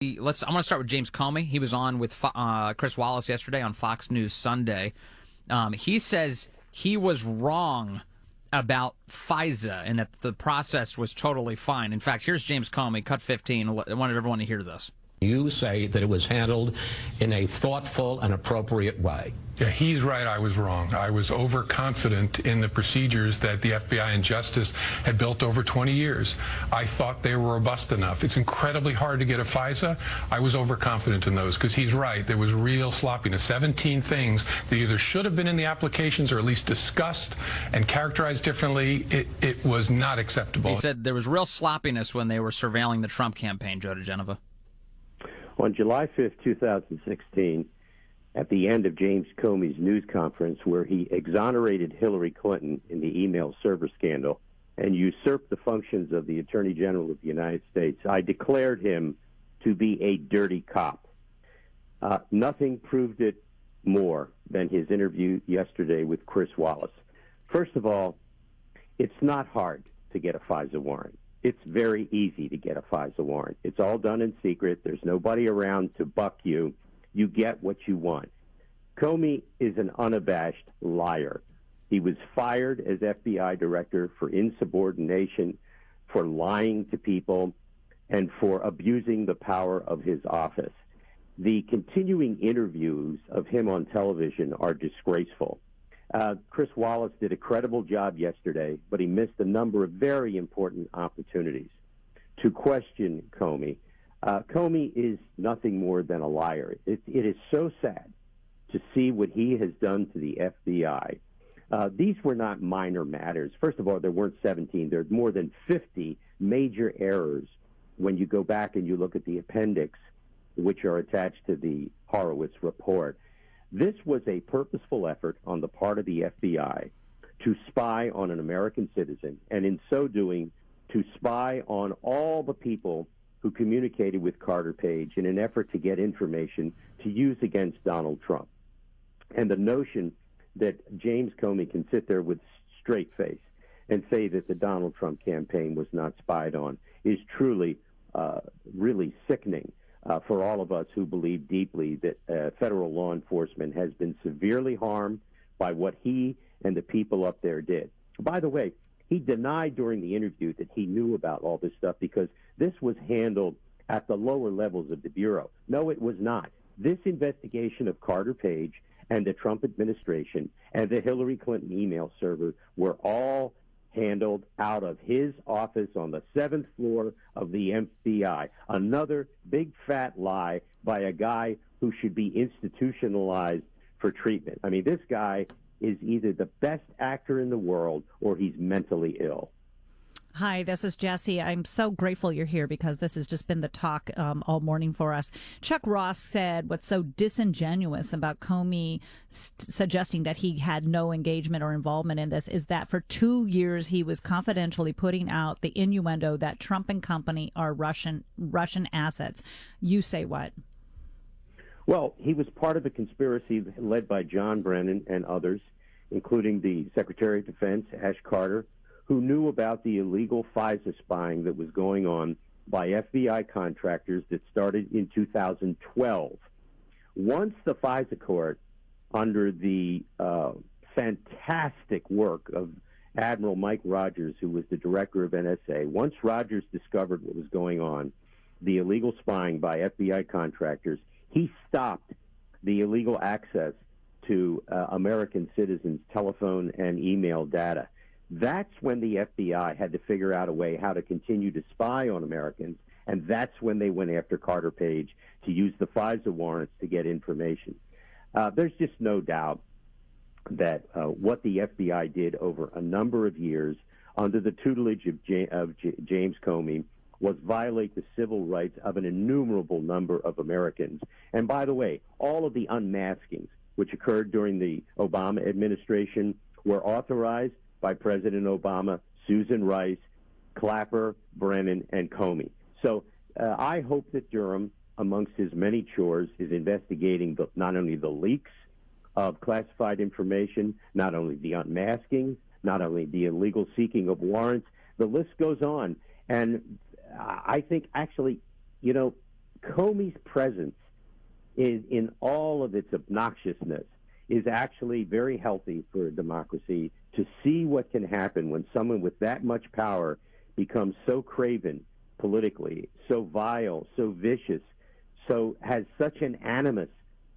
I'm going to start with James Comey. He was on with Chris Wallace yesterday on Fox News Sunday. He says he was wrong about FISA and that the process was totally fine. In fact, here's James Comey, cut 15. I wanted everyone to hear this. You say that it was handled in a thoughtful and appropriate way. Yeah, he's right. I was wrong. I was overconfident in the procedures that the FBI and Justice had built over 20 years. I thought they were robust enough. It's incredibly hard to get a FISA. I was overconfident in those because he's right. There was real sloppiness. 17 things that either should have been in the applications or at least discussed and characterized differently. It was not acceptable. He said there was real sloppiness when they were surveilling the Trump campaign, Joe DiGenova. On July 5th, 2016, at the end of James Comey's news conference where he exonerated Hillary Clinton in the email server scandal and usurped the functions of the Attorney General of the United States, I declared him to be a dirty cop. Nothing proved it more than his interview yesterday with Chris Wallace. First of all, it's not hard to get a FISA warrant. It's very easy to get a FISA warrant. It's all done in secret. There's nobody around to buck you. You get what you want. Comey is an unabashed liar. He was fired as FBI director for insubordination, for lying to people, and for abusing the power of his office. The continuing interviews of him on television are disgraceful. Chris Wallace did a credible job yesterday, but he missed a number of very important opportunities to question Comey. Comey is nothing more than a liar. It is so sad to see what he has done to the FBI. These were not minor matters. First of all, there weren't 17. There are more than 50 major errors when you go back and you look at the appendix, which are attached to the Horowitz report. This was a purposeful effort on the part of the FBI to spy on an American citizen, and in so doing, to spy on all the people who communicated with Carter Page in an effort to get information to use against Donald Trump. And the notion that James Comey can sit there with straight face and say that the Donald Trump campaign was not spied on is truly, really sickening. For all of us who believe deeply that federal law enforcement has been severely harmed by what he and the people up there did. By the way, he denied during the interview that he knew about all this stuff because this was handled at the lower levels of the Bureau. No, it was not. This investigation of Carter Page and the Trump administration and the Hillary Clinton email server were all handled out of his office on the 7th floor of the FBI. Another big fat lie by a guy who should be institutionalized for treatment. I mean, this guy is either the best actor in the world or he's mentally ill. Hi, this is Jesse. I'm so grateful you're here because this has just been the talk all morning for us. Chuck Ross said what's so disingenuous about Comey suggesting that he had no engagement or involvement in this is that for 2 years he was confidentially putting out the innuendo that Trump and company are Russian assets. You say what? Well, he was part of a conspiracy led by John Brennan and others, including the Secretary of Defense, Ash Carter, who knew about the illegal FISA spying that was going on by FBI contractors that started in 2012. Once the FISA court, under the fantastic work of Admiral Mike Rogers, who was the director of NSA, once Rogers discovered what was going on, the illegal spying by FBI contractors, he stopped the illegal access to American citizens' telephone and email data. That's when the FBI had to figure out a way how to continue to spy on Americans, and that's when they went after Carter Page to use the FISA warrants to get information. There's just no doubt that what the FBI did over a number of years under the tutelage of James Comey was violate the civil rights of an innumerable number of Americans. And by the way, all of the unmaskings which occurred during the Obama administration were authorized by President Obama, Susan Rice, Clapper, Brennan, and Comey. So I hope that Durham, amongst his many chores, is investigating not only the leaks of classified information, not only the unmasking, not only the illegal seeking of warrants. The list goes on. And I think, actually, Comey's presence in all of its obnoxiousness is actually very healthy for a democracy, to see what can happen when someone with that much power becomes so craven politically, so vile, so vicious, so has such an animus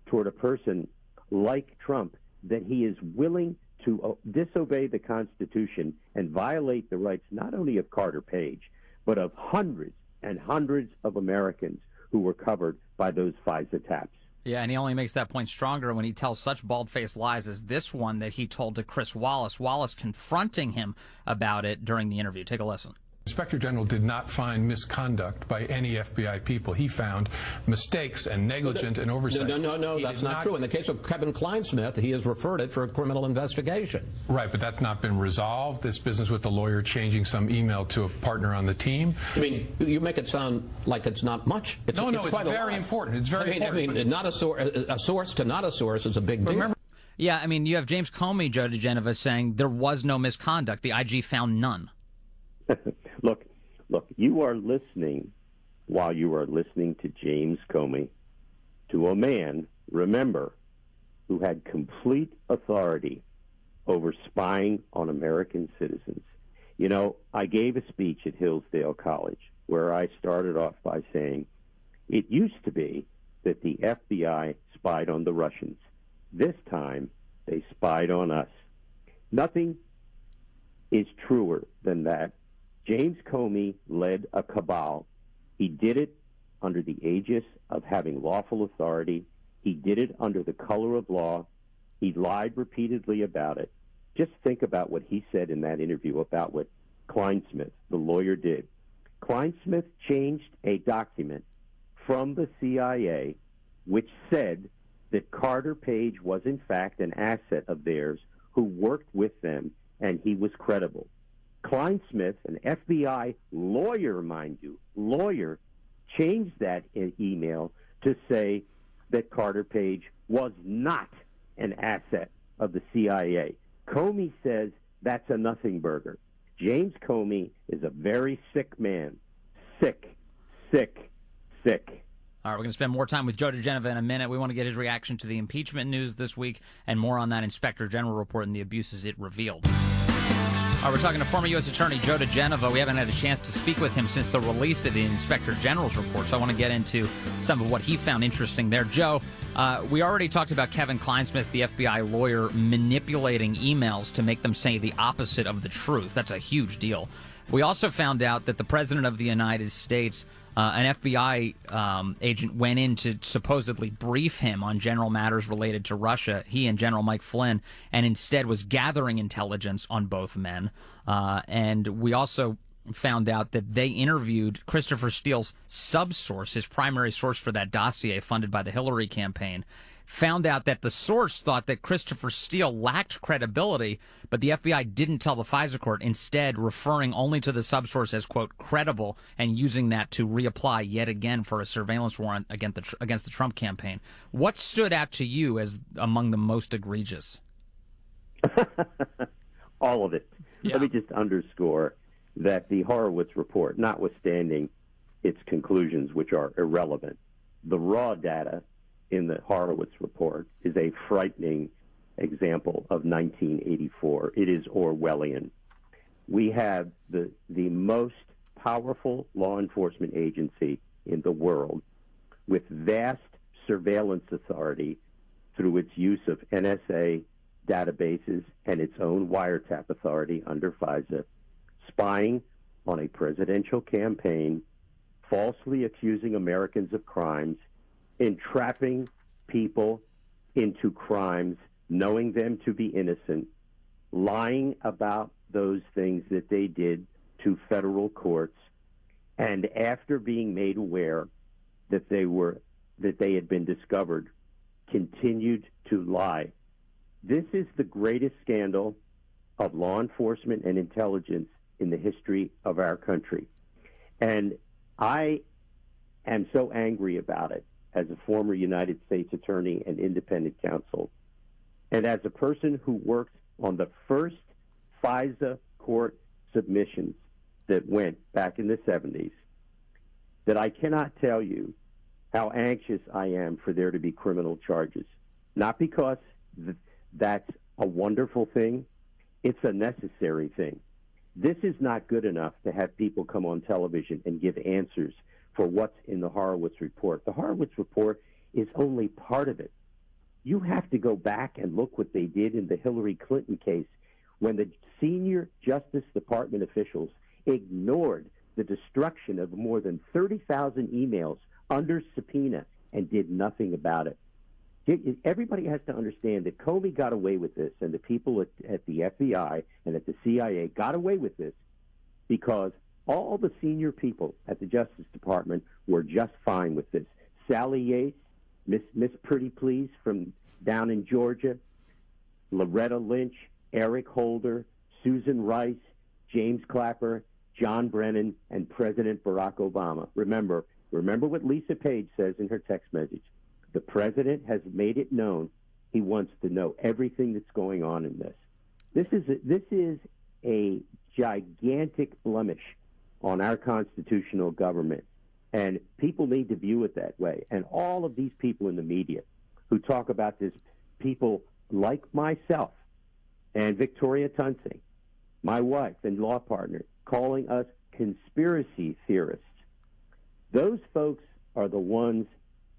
toward a person like Trump that he is willing to disobey the Constitution and violate the rights not only of Carter Page, but of hundreds and hundreds of Americans who were covered by those FISA taps. Yeah, and he only makes that point stronger when he tells such bald-faced lies as this one that he told to Chris Wallace. Wallace confronting him about it during the interview. Take a listen. Inspector General did not find misconduct by any FBI people. He found mistakes and negligence and oversight. No, that's not true. In the case of Kevin Kleinsmith, he has referred it for a criminal investigation. Right, but that's not been resolved. This business with the lawyer changing some email to a partner on the team. I mean, you make it sound like it's not much. It's very important. It's very important. I mean, not a source to not a source is a big deal. Remember, yeah, I mean, you have James Comey, Joe DiGenova, saying there was no misconduct. The IG found none. Look, you are listening while you are listening to James Comey, to a man, remember, who had complete authority over spying on American citizens. You know, I gave a speech at Hillsdale College where I started off by saying it used to be that the FBI spied on the Russians. This time, they spied on us. Nothing is truer than that. James Comey led a cabal. He did it under the aegis of having lawful authority. He did it under the color of law. He lied repeatedly about it. Just think about what he said in that interview about what Kleinsmith, the lawyer, did. Kleinsmith changed a document from the CIA which said that Carter Page was in fact an asset of theirs who worked with them, and he was credible. Kleinsmith, an FBI lawyer, mind you, changed that email to say that Carter Page was not an asset of the CIA. Comey says that's a nothing burger. James Comey is a very sick man. Sick. All right, we're going to spend more time with Joe DiGenova in a minute. We want to get his reaction to the impeachment news this week and more on that Inspector General report and the abuses it revealed. All right, we're talking to former U.S. Attorney Joe DiGenova. We haven't had a chance to speak with him since the release of the Inspector General's report, so I want to get into some of what he found interesting there. Joe, we already talked about Kevin Kleinsmith, the FBI lawyer, manipulating emails to make them say the opposite of the truth. That's a huge deal. We also found out that the President of the United States, an FBI agent, went in to supposedly brief him on general matters related to Russia, he and General Mike Flynn, and instead was gathering intelligence on both men. And we also found out that they interviewed Christopher Steele's subsource, his primary source for that dossier funded by the Hillary campaign. Found out that the source thought that Christopher Steele lacked credibility, but the FBI didn't tell the FISA court, instead referring only to the subsource as, quote, credible, and using that to reapply yet again for a surveillance warrant against the Trump campaign. What stood out to you as among the most egregious? All of it. Yeah. Let me just underscore that the Horowitz report, notwithstanding its conclusions, which are irrelevant, the raw data in the Horowitz report is a frightening example of 1984. It is Orwellian. We have the most powerful law enforcement agency in the world with vast surveillance authority through its use of NSA databases and its own wiretap authority under FISA, spying on a presidential campaign, falsely accusing Americans of crimes, entrapping people into crimes, knowing them to be innocent, lying about those things that they did to federal courts, and after being made aware that they had been discovered, continued to lie. This is the greatest scandal of law enforcement and intelligence in the history of our country. And I am so angry about it as a former United States attorney and independent counsel, and as a person who worked on the first FISA court submissions that went back in the 70s, that I cannot tell you how anxious I am for there to be criminal charges. Not because that's a wonderful thing. It's a necessary thing. This is not good enough to have people come on television and give answers for what's in the Horowitz report. The Horowitz report is only part of it. You have to go back and look what they did in the Hillary Clinton case when the senior Justice Department officials ignored the destruction of more than 30,000 emails under subpoena and did nothing about it. Everybody has to understand that Comey got away with this, and the people at the FBI and at the CIA got away with this because all the senior people at the Justice Department were just fine with this. Sally Yates, Miss Pretty Please from down in Georgia, Loretta Lynch, Eric Holder, Susan Rice, James Clapper, John Brennan, and President Barack Obama. Remember what Lisa Page says in her text message. The president has made it known he wants to know everything that's going on in this. This is a gigantic blemish on our constitutional government, and people need to view it that way. And all of these people in the media who talk about this, people like myself and Victoria Tunsi, my wife and law partner, calling us conspiracy theorists. Those folks are the ones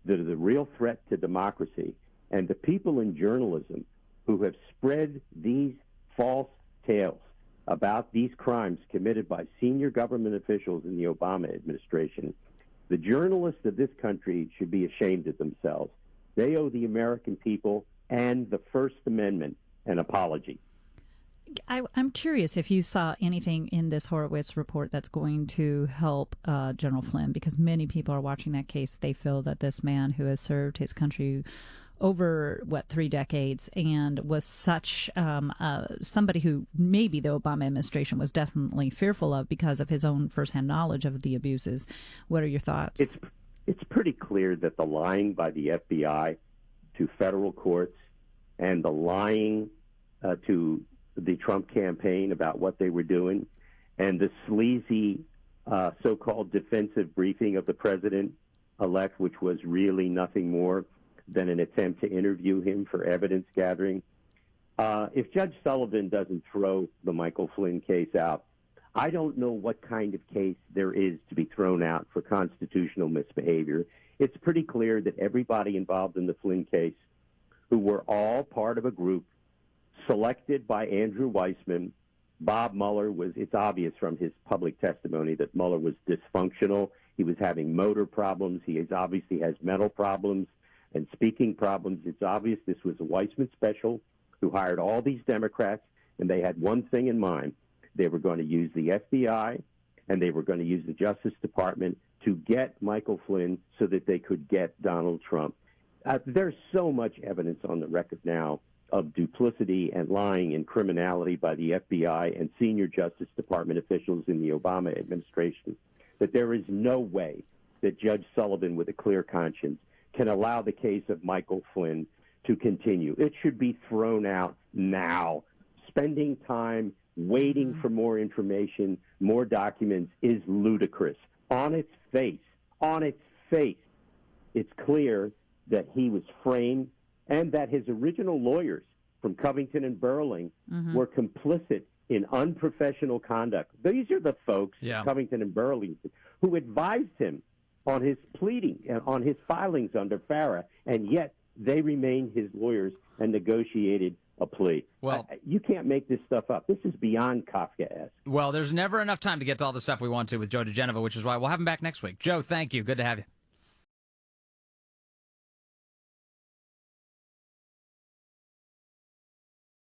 that are the real threat to democracy, and the people in journalism who have spread these false tales about these crimes committed by senior government officials in the Obama administration. The journalists of this country should be ashamed of themselves. They owe the American people and the First Amendment an apology. I'm curious if you saw anything in this Horowitz report that's going to help General Flynn, because many people are watching that case. They feel that this man who has served his country over, 3 decades and was such somebody who maybe the Obama administration was definitely fearful of because of his own firsthand knowledge of the abuses. What are your thoughts? It's pretty clear that the lying by the FBI to federal courts and the lying to the Trump campaign about what they were doing, and the sleazy so-called defensive briefing of the president-elect, which was really nothing more than an attempt to interview him for evidence gathering. If Judge Sullivan doesn't throw the Michael Flynn case out, I don't know what kind of case there is to be thrown out for constitutional misbehavior. It's pretty clear that everybody involved in the Flynn case, who were all part of a group selected by Andrew Weissman. Bob Mueller it's obvious from his public testimony that Mueller was dysfunctional. He was having motor problems. He obviously has mental problems and speaking problems. It's obvious this was a Weissman special who hired all these Democrats, and they had one thing in mind. They were going to use the FBI and they were going to use the Justice Department to get Michael Flynn so that they could get Donald Trump. There's so much evidence on the record now of duplicity and lying and criminality by the FBI and senior Justice Department officials in the Obama administration that there is no way that Judge Sullivan, with a clear conscience, can allow the case of Michael Flynn to continue. It should be thrown out now. Spending time waiting for more information, more documents is ludicrous. On its face, it's clear that he was framed and that his original lawyers from Covington and Burling were complicit in unprofessional conduct. These are the folks, Covington and Burling, who advised him on his pleading and on his filings under FARA, and yet they remained his lawyers and negotiated a plea. Well, you can't make this stuff up. This is beyond Kafkaesque. Well, there's never enough time to get to all the stuff we want to with Joe DiGenova, which is why we'll have him back next week. Joe, thank you. Good to have you.